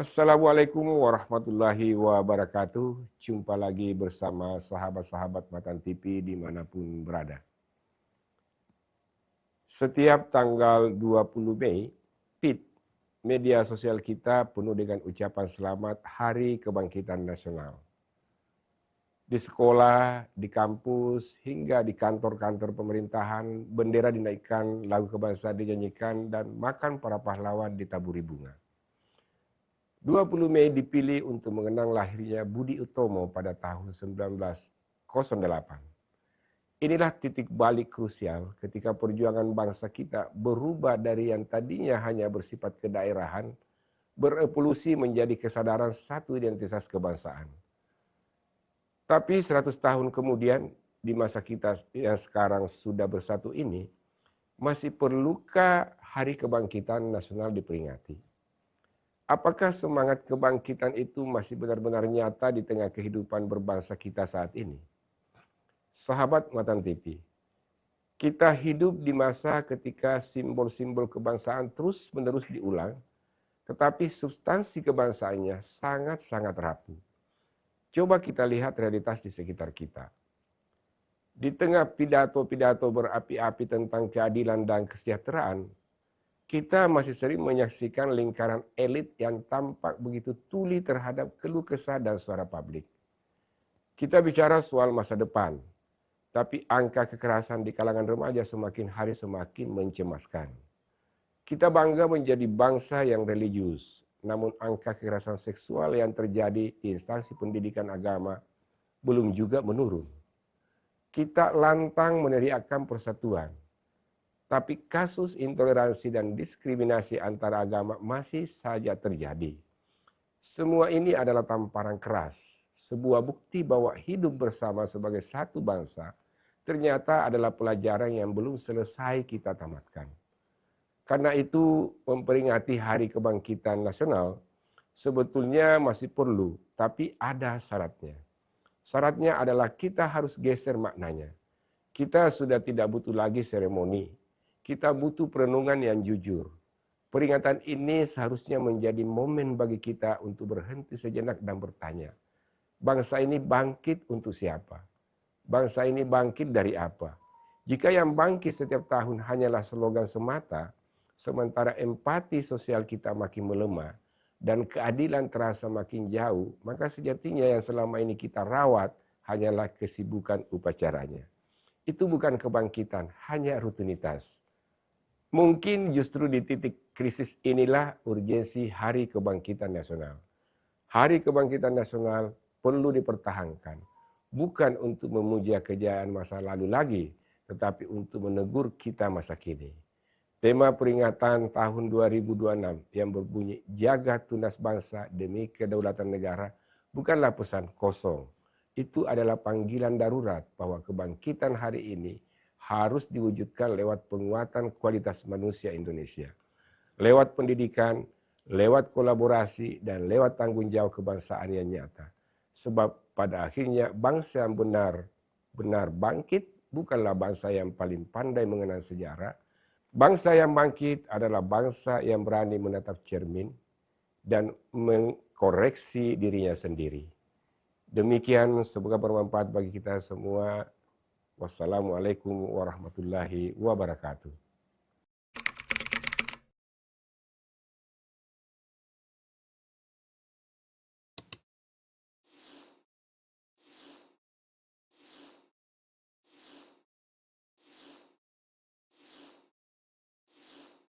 Assalamualaikum warahmatullahi wabarakatuh. Jumpa lagi bersama sahabat-sahabat Matan TV dimanapun berada. Setiap tanggal 20 Mei, feed media sosial kita penuh dengan ucapan selamat Hari Kebangkitan Nasional. Di sekolah, di kampus, hingga di kantor-kantor pemerintahan, bendera dinaikkan, lagu kebangsaan dinyanyikan, dan makan para pahlawan ditaburi bunga. 20 Mei dipilih untuk mengenang lahirnya Budi Utomo pada tahun 1908. Inilah titik balik krusial ketika perjuangan bangsa kita berubah dari yang tadinya hanya bersifat kedaerahan, berevolusi menjadi kesadaran satu identitas kebangsaan. Tapi 100 tahun kemudian, di masa kita yang sekarang sudah bersatu ini, masih perlukah Hari Kebangkitan Nasional diperingati? Apakah semangat kebangkitan itu masih benar-benar nyata di tengah kehidupan berbangsa kita saat ini? Sahabat Matan TV, kita hidup di masa ketika simbol-simbol kebangsaan terus-menerus diulang, tetapi substansi kebangsaannya sangat-sangat rapuh. Coba kita lihat realitas di sekitar kita. Di tengah pidato-pidato berapi-api tentang keadilan dan kesejahteraan, kita masih sering menyaksikan lingkaran elit yang tampak begitu tuli terhadap keluh kesah dan suara publik. Kita bicara soal masa depan, tapi angka kekerasan di kalangan remaja semakin hari semakin mencemaskan. Kita bangga menjadi bangsa yang religius, namun angka kekerasan seksual yang terjadi di instansi pendidikan agama belum juga menurun. Kita lantang meneriakkan persatuan, tapi kasus intoleransi dan diskriminasi antara agama masih saja terjadi. Semua ini adalah tamparan keras, sebuah bukti bahwa hidup bersama sebagai satu bangsa ternyata adalah pelajaran yang belum selesai kita tamatkan. Karena itu, memperingati Hari Kebangkitan Nasional sebetulnya masih perlu, tapi ada syaratnya. Syaratnya adalah kita harus geser maknanya. Kita sudah tidak butuh lagi seremoni. Kita butuh perenungan yang jujur. Peringatan ini seharusnya menjadi momen bagi kita untuk berhenti sejenak dan bertanya, bangsa ini bangkit untuk siapa? Bangsa ini bangkit dari apa? Jika yang bangkit setiap tahun hanyalah slogan semata, sementara empati sosial kita makin melemah dan keadilan terasa makin jauh, maka sejatinya yang selama ini kita rawat hanyalah kesibukan upacaranya. Itu bukan kebangkitan, hanya rutinitas. Mungkin justru di titik krisis inilah urgensi Hari Kebangkitan Nasional. Hari Kebangkitan Nasional perlu dipertahankan, bukan untuk memuja kejayaan masa lalu lagi, tetapi untuk menegur kita masa kini. Tema peringatan tahun 2026 yang berbunyi Jaga Tunas Bangsa Demi Kedaulatan Negara bukanlah pesan kosong. Itu adalah panggilan darurat bahwa kebangkitan hari ini harus diwujudkan lewat penguatan kualitas manusia Indonesia. Lewat pendidikan, lewat kolaborasi, dan lewat tanggung jawab kebangsaan yang nyata. Sebab pada akhirnya bangsa yang benar-benar bangkit bukanlah bangsa yang paling pandai mengenal sejarah. Bangsa yang bangkit adalah bangsa yang berani menatap cermin dan mengkoreksi dirinya sendiri. Demikian, semoga bermanfaat bagi kita semua. Wassalamualaikum warahmatullahi wabarakatuh.